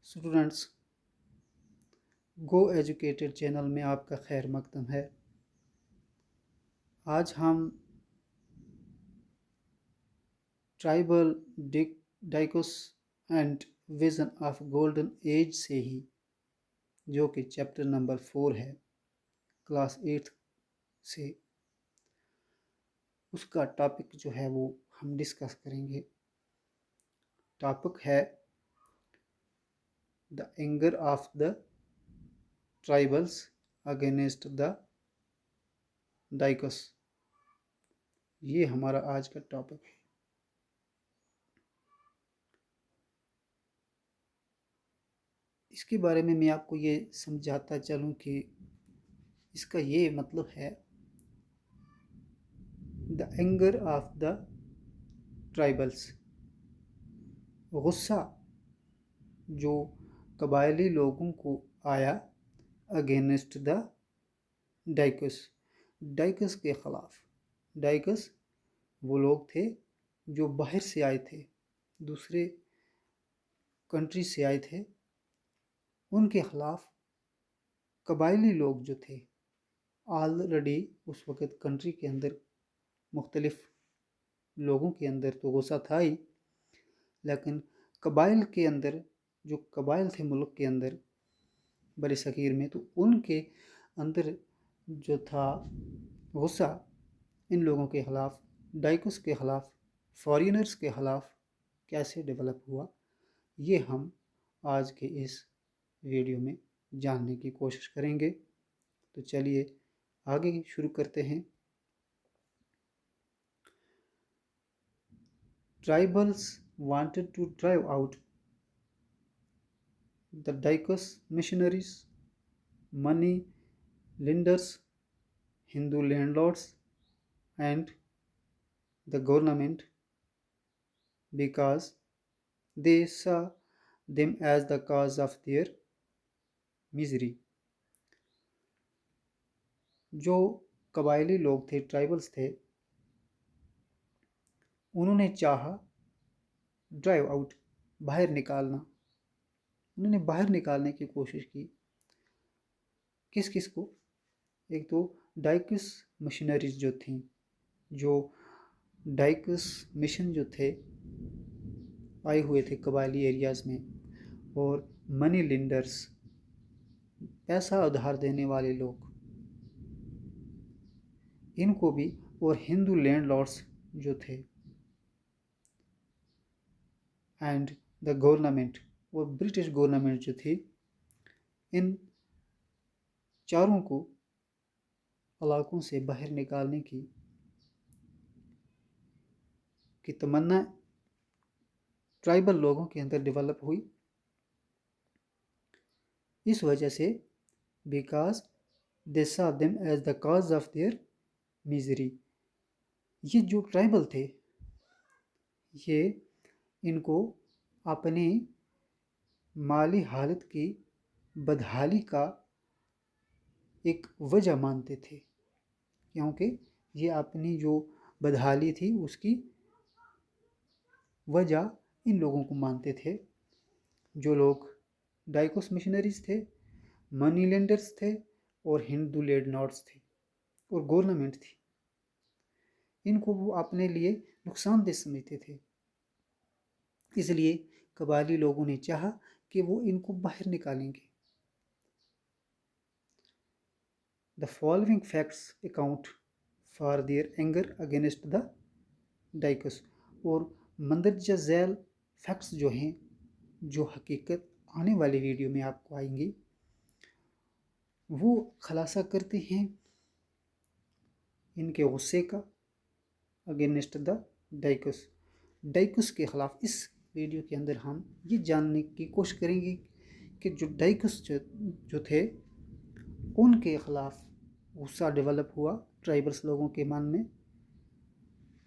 Students, गो educated channel में आपका खैर मकदम है। आज हम tribal dikus and vision of golden age से ही, जो कि चैप्टर नंबर 4 है, क्लास 8 से, उसका टॉपिक जो है वो हम डिस्कस करेंगे। टॉपिक है the anger of the tribals against the dikus. ये हमारा आज का टॉपिक है। इसके बारे में मैं आपको ये समझाता चलूँ कि इसका ये मतलब है the anger of the tribals, गुस्सा जो कबायली लोगों को आया अगेंस्ट द डाइकस, डाइकस के ख़िलाफ़। डाइकस वो लोग थे जो बाहर से आए थे, दूसरे कंट्री से आए थे। उनके ख़िलाफ़ कबायली लोग जो थे, ऑलरेडी उस वक़्त कंट्री के अंदर मुख्तलिफ लोगों के अंदर तो गुस्सा था ही, लेकिन कबाइल के अंदर, जो कबाइल थे मुल्क के अंदर बड़े सग़ीर में, तो उनके अंदर जो था गुस्सा इन लोगों के ख़िलाफ़, डाइकोस के ख़िलाफ़, फॉरेनर्स के ख़िलाफ़ कैसे डेवलप हुआ, ये हम आज के इस वीडियो में जानने की कोशिश करेंगे। तो चलिए आगे शुरू करते हैं। Tribals wanted to drive out the Daikos missionaries, money lenders, Hindu landlords, and the government because they saw them as the cause of their misery। जो कबायली लोग थे, ट्राइबल्स थे, उन्होंने चाहा ड्राइव आउट, बाहर निकालना। उन्होंने बाहर निकालने की कोशिश की। किस किस को? एक तो डाइकस मशीनरीज जो थी, जो डाइकस मिशन जो थे आए हुए थे कबायली एरियाज़ में, और मनी लेंडर्स, पैसा उधार देने वाले लोग, इनको भी, और हिंदू लैंडलॉर्ड्स जो थे, एंड द गवर्नमेंट, और ब्रिटिश गवर्नमेंट जो थी, इन चारों को इलाकों से बाहर निकालने की तमन्ना ट्राइबल लोगों के अंदर डेवलप हुई। इस वजह से because they saw them as the cause of their misery, ये जो ट्राइबल थे, ये इनको अपनी माली हालत की बदहाली का एक वजह मानते थे, क्योंकि ये अपनी जो बदहाली थी उसकी वजह इन लोगों को मानते थे। जो लोग डाइकोस मिशनरीज थे, मनी लेंडर्स थे, और हिंदू लैंडलॉर्ड्स थे, और गवर्नमेंट थी, इनको वो अपने लिए नुकसानदेह समझते थे। इसलिए कबायली लोगों ने चाहा कि वो इनको बाहर निकालेंगे। The following facts account for their anger against the dikus, और मंदरजा झैल फैक्ट्स जो हैं, जो हकीकत आने वाली वीडियो में आपको आएंगी, वो खुलासा करते हैं इनके गुस्से का अगेंस्ट द डाइकस। डाइकस के ख़िलाफ़ इस वीडियो के अंदर हम ये जानने की कोशिश करेंगे कि जो डाइकस जो थे, उनके ख़िलाफ़ गुस्सा डेवलप हुआ ट्राइबल्स लोगों के मन में,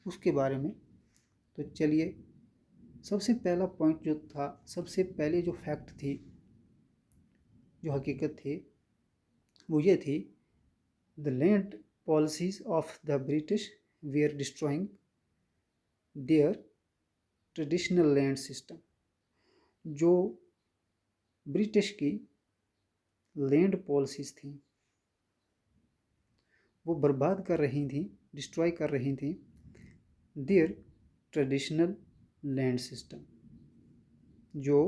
उसके बारे में। तो चलिए, सबसे पहला पॉइंट जो था, सबसे पहले जो फैक्ट थी, जो हकीकत थी, वो ये थी, the land policies of the British were destroying their traditional land system. जो ब्रिटिश की लैंड पॉलिसीज थी वो बर्बाद कर रही थी, डिस्ट्रॉय कर रही थी देयर ट्रेडिशनल लैंड सिस्टम, जो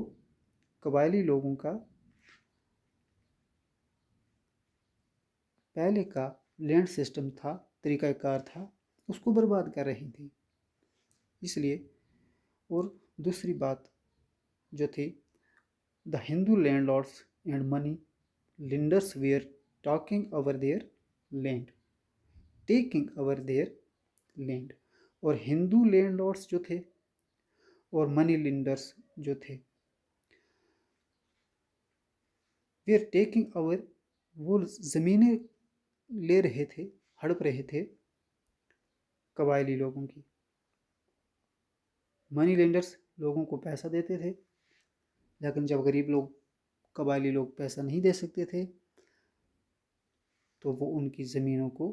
कबायली लोगों का पहले का लैंड सिस्टम था, तरीक़ाकार था, उसको बर्बाद कर रही थी। इसलिए और दूसरी बात जो थी, the Hindu landlords and money lenders were talking over their land, taking over their land. और हिंदू लैंडलॉर्ड्स जो थे और मनी लेंडर्स जो थे, वेयर टेकिंग ओवर, वो ज़मीनें ले रहे थे, हड़प रहे थे कबायली लोगों की। मनी लेंडर्स लोगों को पैसा देते थे, लेकिन जब गरीब लोग, कबायली लोग पैसा नहीं दे सकते थे तो वो उनकी ज़मीनों को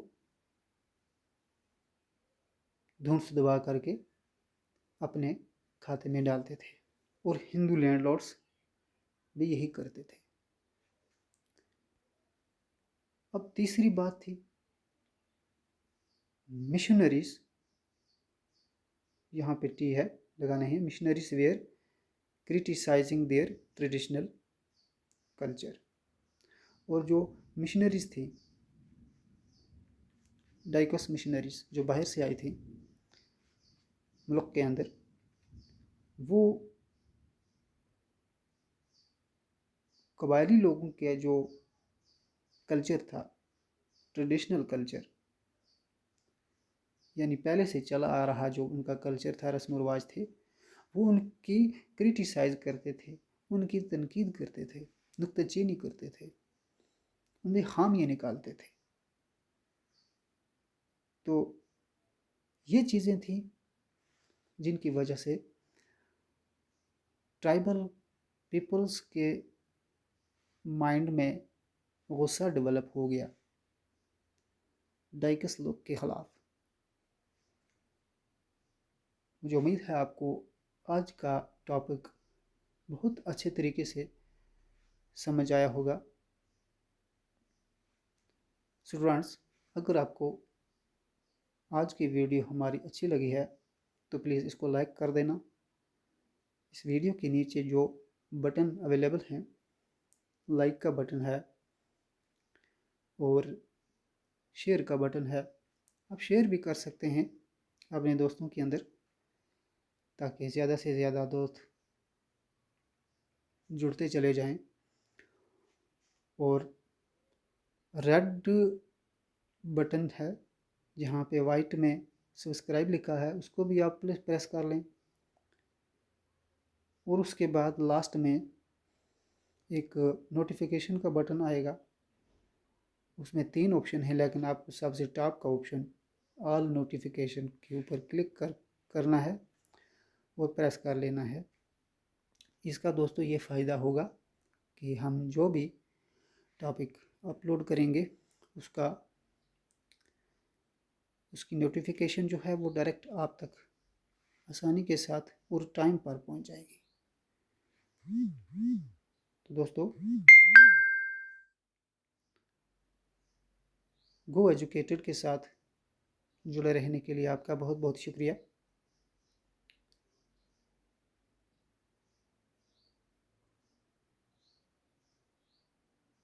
धूस दबा करके अपने खाते में डालते थे। और हिंदू लैंडलॉर्ड्स भी यही करते थे। अब तीसरी बात थी मिशनरीज, यहाँ पे टी है, लगाना है। Missionaries were criticising their traditional culture. और जो मिशनरीज थी, डाइकस मिशनरीज जो बाहर से आई थी मुल्क के अंदर, वो कबायली लोगों के जो कल्चर था, ट्रेडिशनल कल्चर, यानी पहले से चला आ रहा जो उनका कल्चर था, रस्म व रिवाज थे, वो उनकी क्रिटिसाइज करते थे, उनकी तनकीद करते थे, नुक्ताचीनी करते थे, उनमें खामियाँ निकालते थे। तो ये चीज़ें थी जिनकी वजह से ट्राइबल पीपल्स के माइंड में गुस्सा डेवलप हो गया डाइकस लोग के ख़िलाफ़। मुझे उम्मीद है आपको आज का टॉपिक बहुत अच्छे तरीके से समझ आया होगा। स्टूडेंट्स, अगर आपको आज की वीडियो हमारी अच्छी लगी है तो प्लीज़ इसको लाइक कर देना। इस वीडियो के नीचे जो बटन अवेलेबल हैं, लाइक का बटन है और शेयर का बटन है, आप शेयर भी कर सकते हैं अपने दोस्तों के अंदर, ताकि ज़्यादा से ज़्यादा दोस्त जुड़ते चले जाएं। और रेड बटन है जहाँ पे वाइट में सब्सक्राइब लिखा है, उसको भी आप प्रेस कर लें। और उसके बाद लास्ट में एक नोटिफिकेशन का बटन आएगा, उसमें 3 ऑप्शन है, लेकिन आपको सबसे टॉप का ऑप्शन ऑल नोटिफिकेशन के ऊपर क्लिक करना है और प्रेस कर लेना है। इसका दोस्तों ये फ़ायदा होगा कि हम जो भी टॉपिक अपलोड करेंगे उसकी नोटिफिकेशन जो है वो डायरेक्ट आप तक आसानी के साथ और टाइम पर पहुंच जाएगी। तो दोस्तों, गो एजुकेटेड के साथ जुड़े रहने के लिए आपका बहुत बहुत शुक्रिया।